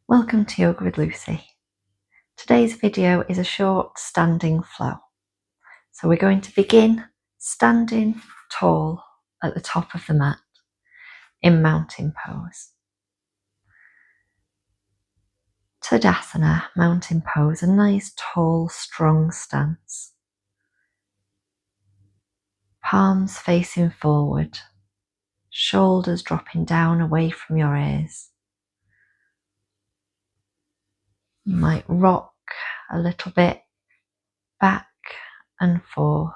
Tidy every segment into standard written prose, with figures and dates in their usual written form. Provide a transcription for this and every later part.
Welcome to Yoga with Lucy. Today's video is a short standing flow. So we're going to begin standing tall at the top of the mat in mountain pose. Tadasana, mountain pose, a nice tall, strong stance. Palms facing forward, shoulders dropping down away from your ears. You might rock a little bit back and forth,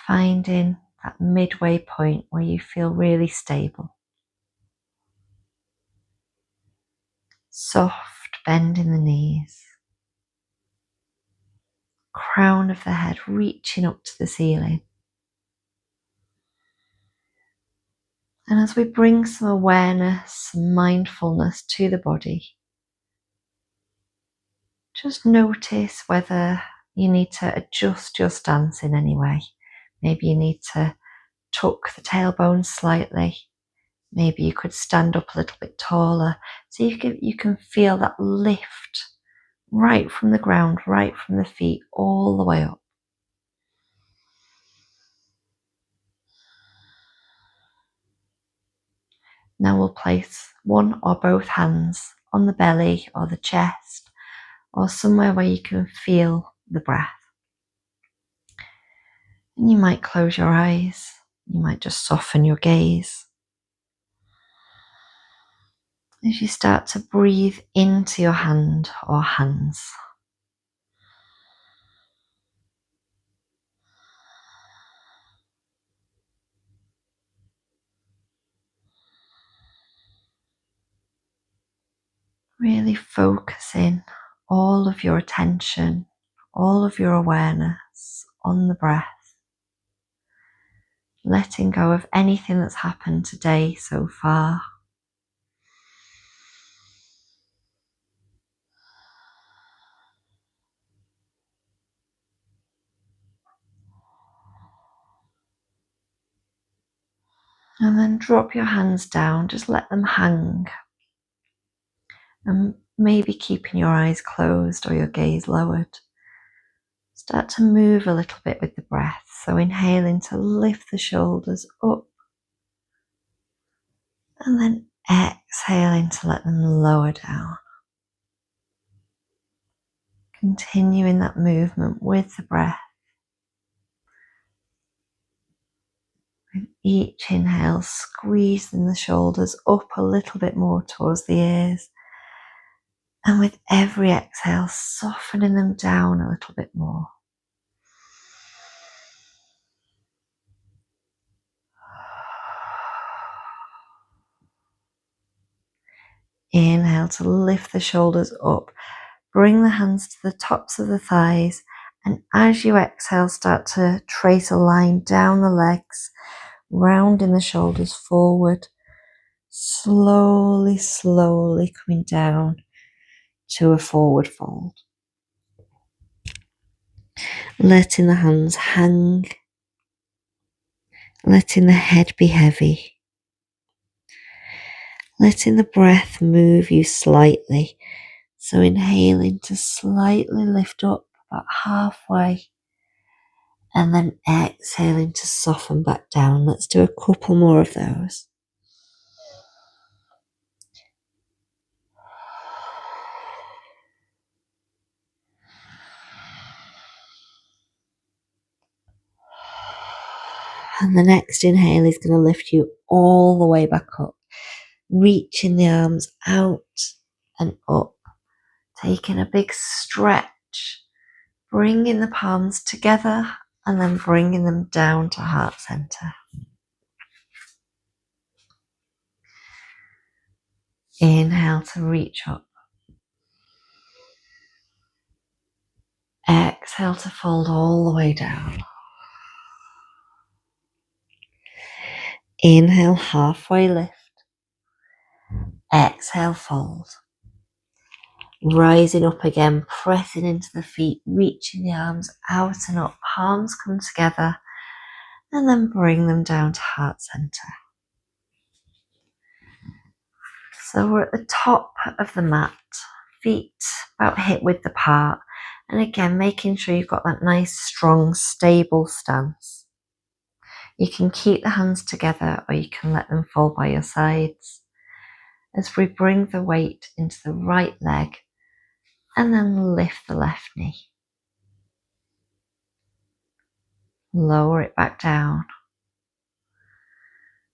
finding that midway point where you feel really stable. Soft bend in the knees. Crown of the head reaching up to the ceiling. And as we bring some awareness, mindfulness to the body, just notice whether you need to adjust your stance in any way. Maybe you need to tuck the tailbone slightly. Maybe you could stand up a little bit taller so you can feel that lift right from the ground, right from the feet, all the way up. Now we'll place one or both hands on the belly or the chest or somewhere where you can feel the breath. And you might close your eyes. You might just soften your gaze. As you start to breathe into your hand or hands. Really focusing all of your attention, all of your awareness on the breath. Letting go of anything that's happened today so far. And then drop your hands down, just let them hang. And maybe keeping your eyes closed or your gaze lowered. Start to move a little bit with the breath. So inhaling to lift the shoulders up. And then exhaling to let them lower down. Continuing that movement with the breath. With each inhale, squeezing the shoulders up a little bit more towards the ears. And with every exhale, softening them down a little bit more. Inhale to lift the shoulders up. Bring the hands to the tops of the thighs. And as you exhale, start to trace a line down the legs, rounding the shoulders forward. Slowly, slowly coming down to a forward fold. Letting the hands hang. Letting the head be heavy. Letting the breath move you slightly. So inhaling to slightly lift up about halfway. And then exhaling to soften back down. Let's do a couple more of those. And the next inhale is going to lift you all the way back up. Reaching the arms out and up. Taking a big stretch. Bringing the palms together and then bringing them down to heart center. Inhale to reach up. Exhale to fold all the way down. Inhale, halfway lift. Exhale, fold. Rising up again, pressing into the feet, reaching the arms out and up. Palms come together and then bring them down to heart center. So we're at the top of the mat, feet about hip width apart. And again, making sure you've got that nice, strong, stable stance. You can keep the hands together or you can let them fall by your sides. As we bring the weight into the right leg and then lift the left knee. Lower it back down.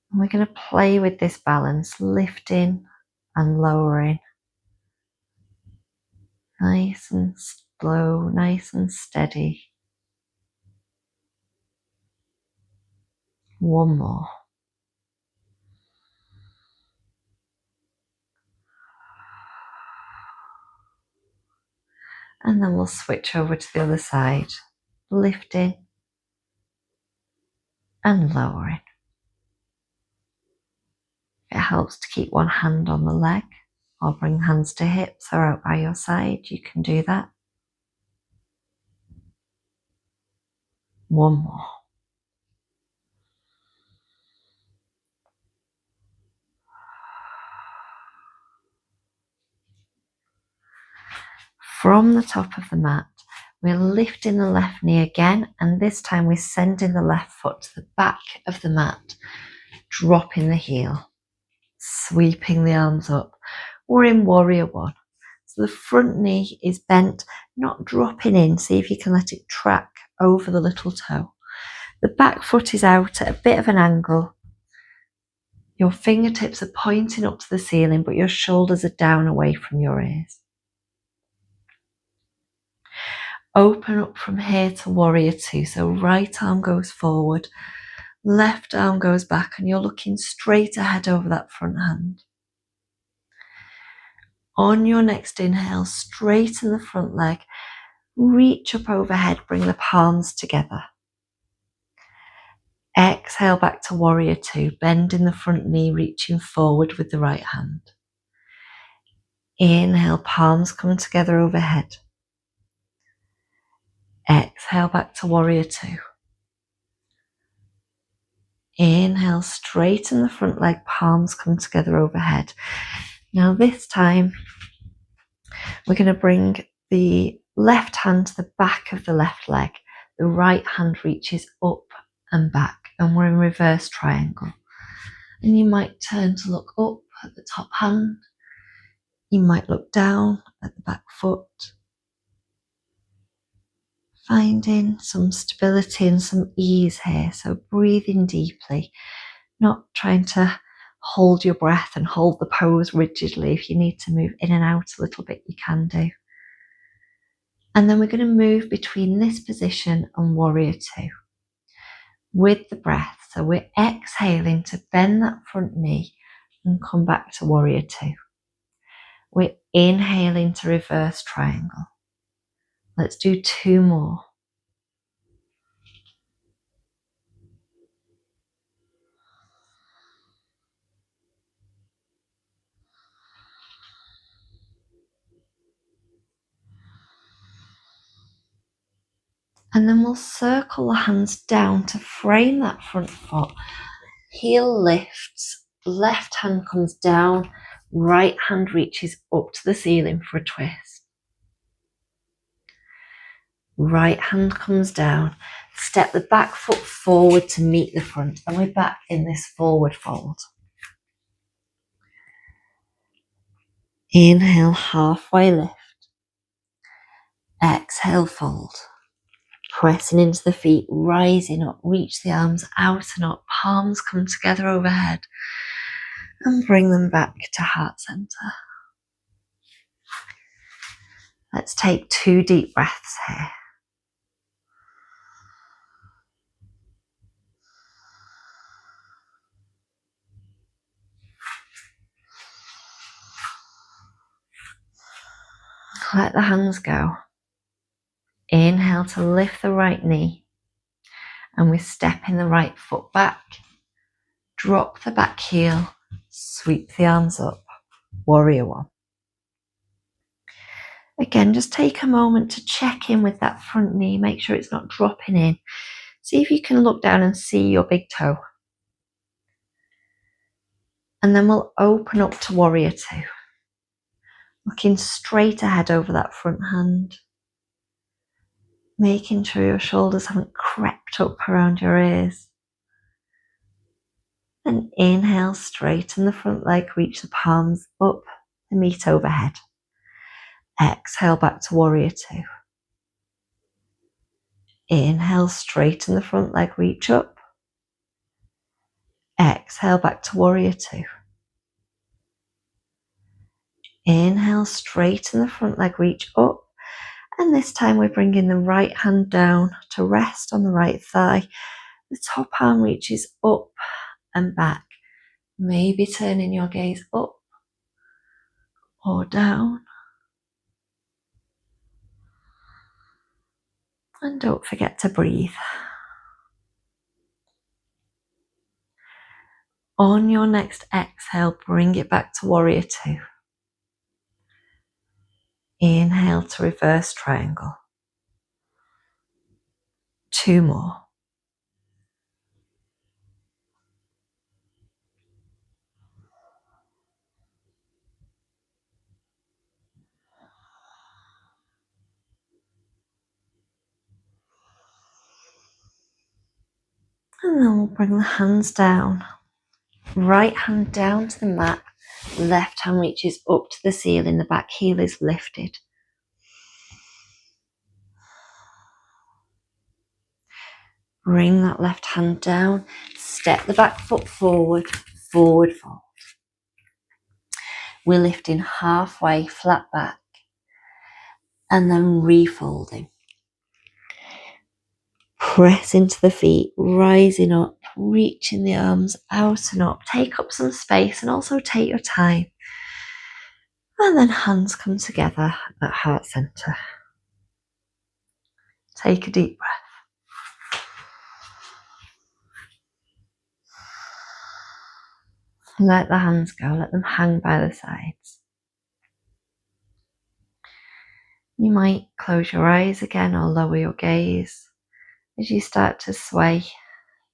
And we're going to play with this balance, lifting and lowering. Nice and slow, nice and steady. One more. And then we'll switch over to the other side, lifting and lowering. It helps to keep one hand on the leg or bring hands to hips or out by your side. You can do that. One more. From the top of the mat, we're lifting the left knee again, and this time we're sending the left foot to the back of the mat, dropping the heel, sweeping the arms up. We're in warrior one. So the front knee is bent, not dropping in. See if you can let it track over the little toe. The back foot is out at a bit of an angle. Your fingertips are pointing up to the ceiling, but your shoulders are down away from your ears. Open up from here to warrior two. So right arm goes forward, left arm goes back, and you're looking straight ahead over that front hand. On your next inhale, straighten the front leg, reach up overhead, bring the palms together. Exhale back to warrior two, bending the front knee, reaching forward with the right hand. Inhale, palms come together overhead. Exhale back to warrior two. Inhale, straighten the front leg, palms come together overhead. Now this time, we're going to bring the left hand to the back of the left leg. The right hand reaches up and back, and we're in reverse triangle. And you might turn to look up at the top hand. You might look down at the back foot. Finding some stability and some ease here. So breathing deeply, not trying to hold your breath and hold the pose rigidly. If you need to move in and out a little bit, you can do. And then we're going to move between this position and warrior two with the breath. So we're exhaling to bend that front knee and come back to warrior two. We're inhaling to reverse triangle. Let's do two more. And then we'll circle the hands down to frame that front foot. Heel lifts, left hand comes down, right hand reaches up to the ceiling for a twist. Right hand comes down, step the back foot forward to meet the front, and we're back in this forward fold. Inhale, halfway lift. Exhale, fold. Pressing into the feet, rising up, reach the arms out and up, palms come together overhead, and bring them back to heart center. Let's take 2 deep breaths here. Let the hands go. Inhale to lift the right knee, and we're stepping the right foot back. Drop the back heel, sweep the arms up, warrior one. Again, just take a moment to check in with that front knee, make sure it's not dropping in. See if you can look down and see your big toe. And then we'll open up to Warrior Two, looking straight ahead over that front hand, making sure your shoulders haven't crept up around your ears. Then inhale, straighten the front leg, reach the palms up, the meet overhead. Exhale back to Warrior Two. Inhale, straighten the front leg, reach up. Exhale back to Warrior Two. Inhale, straighten the front leg, reach up. And this time we're bringing the right hand down to rest on the right thigh. The top arm reaches up and back. Maybe turning your gaze up or down. And don't forget to breathe. On your next exhale, bring it back to Warrior Two. Inhale to reverse triangle. 2 more. And then we'll bring the hands down. Right hand down to the mat. Left hand reaches up to the ceiling. The back heel is lifted. Bring that left hand down. Step the back foot forward. Forward fold. We're lifting halfway, flat back. And then refolding. Press into the feet, rising up, reaching the arms out and up. Take up some space and also take your time. And then hands come together at heart center. Take a deep breath. Let the hands go, let them hang by the sides. You might close your eyes again or lower your gaze as you start to sway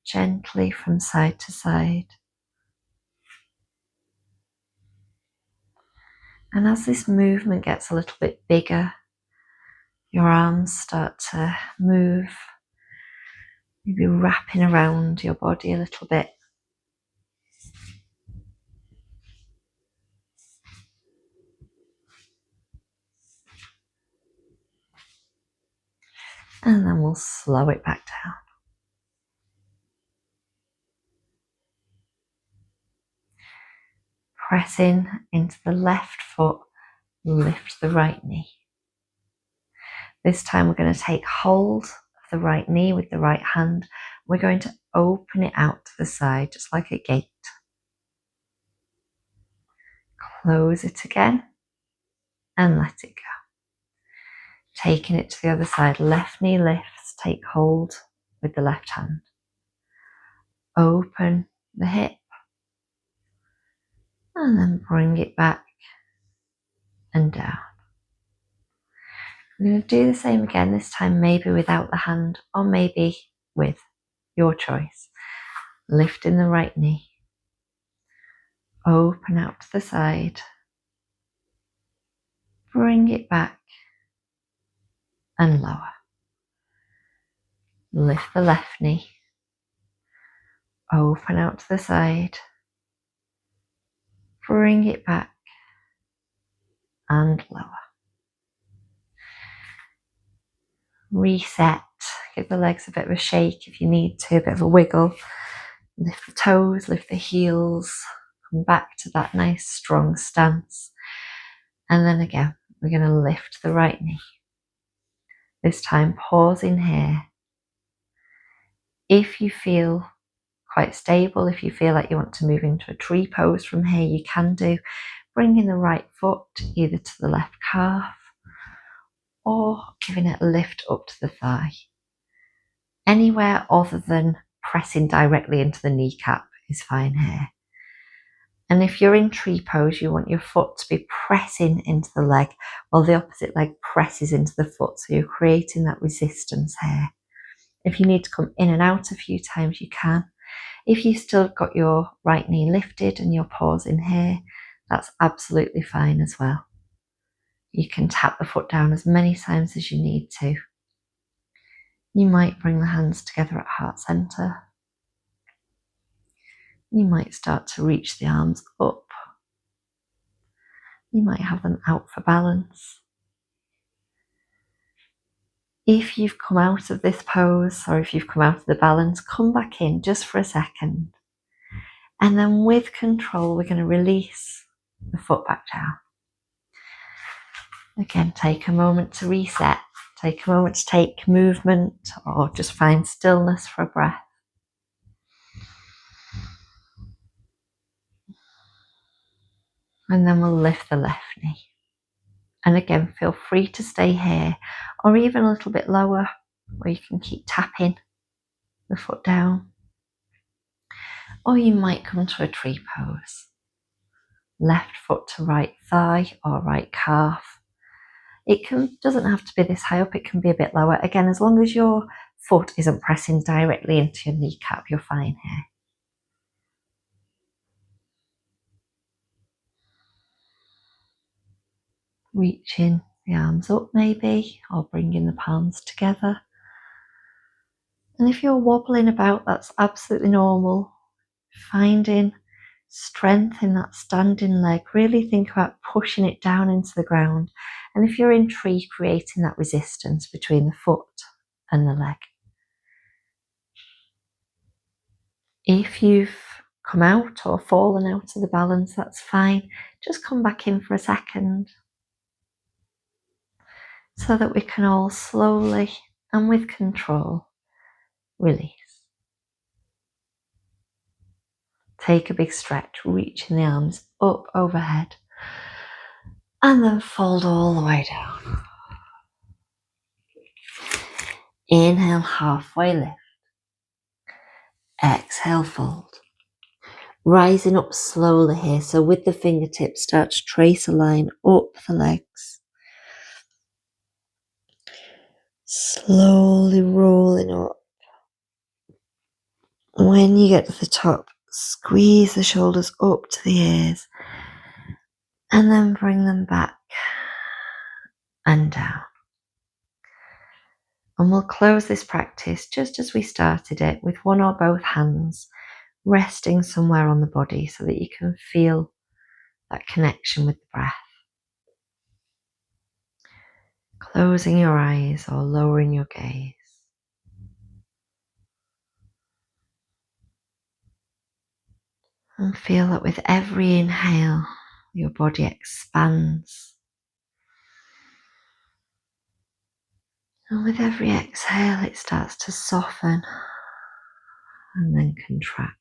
gently from side to side. And as this movement gets a little bit bigger, your arms start to move, maybe wrapping around your body a little bit. And then we'll slow it back down. Press in into the left foot, lift the right knee. This time we're going to take hold of the right knee with the right hand. We're going to open it out to the side, just like a gate. Close it again and let it go. Taking it to the other side, left knee lifts, take hold with the left hand. Open the hip and then bring it back and down. We're going to do the same again, this time maybe without the hand or maybe with, your choice. Lifting the right knee. Open out to the side. Bring it back and lower. Lift the left knee. Open out to the side. Bring it back and lower. Reset. Give the legs a bit of a shake if you need to, a bit of a wiggle. Lift the toes, lift the heels. Come back to that nice strong stance. And then again, we're going to lift the right knee. This time, pausing here. If you feel quite stable, if you feel like you want to move into a tree pose from here, you can do. Bringing the right foot either to the left calf or giving it a lift up to the thigh. Anywhere other than pressing directly into the kneecap is fine here. And if you're in tree pose, you want your foot to be pressing into the leg while the opposite leg presses into the foot. So you're creating that resistance here. If you need to come in and out a few times, you can. If you've still got your right knee lifted and your paws in here, that's absolutely fine as well. You can tap the foot down as many times as you need to. You might bring the hands together at heart center. You might start to reach the arms up. You might have them out for balance. If you've come out of this pose, or if you've come out of the balance, come back in just for a second. And then with control, we're going to release the foot back down. Again, take a moment to reset. Take a moment to take movement or just find stillness for a breath. And then we'll lift the left knee. And again, feel free to stay here or even a little bit lower, where you can keep tapping the foot down. Or you might come to a tree pose. Left foot to right thigh or right calf. It doesn't have to be this high up, it can be a bit lower. Again, as long as your foot isn't pressing directly into your kneecap, you're fine here. Reaching the arms up maybe, or bringing the palms together. And if you're wobbling about, that's absolutely normal. Finding strength in that standing leg. Really think about pushing it down into the ground. And if you're in tree, creating that resistance between the foot and the leg. If you've come out or fallen out of the balance, that's fine. Just come back in for a second, so that we can all slowly and with control release. Take a big stretch, reaching the arms up overhead, and then fold all the way down. Inhale, halfway lift. Exhale, fold. Rising up slowly here, so with the fingertips start to trace a line up the legs. Slowly rolling up. When you get to the top, squeeze the shoulders up to the ears and then bring them back and down. And we'll close this practice just as we started it, with one or both hands resting somewhere on the body so that you can feel that connection with the breath. Closing your eyes or lowering your gaze. And feel that with every inhale, your body expands. And with every exhale, it starts to soften and then contract.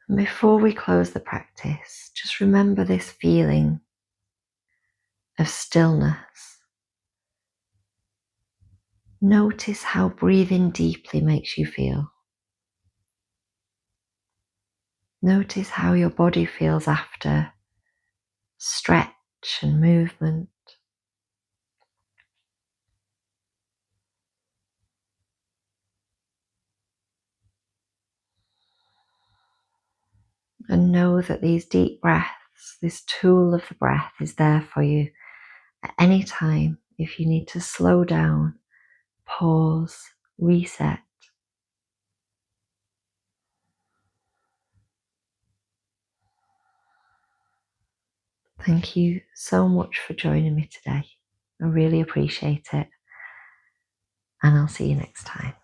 And before we close the practice, just remember this feeling of stillness. Notice how breathing deeply makes you feel. Notice how your body feels after stretch and movement. And know that these deep breaths, this tool of the breath, is there for you at any time if you need to slow down, pause, reset. Thank you so much for joining me today. I really appreciate it. And I'll see you next time.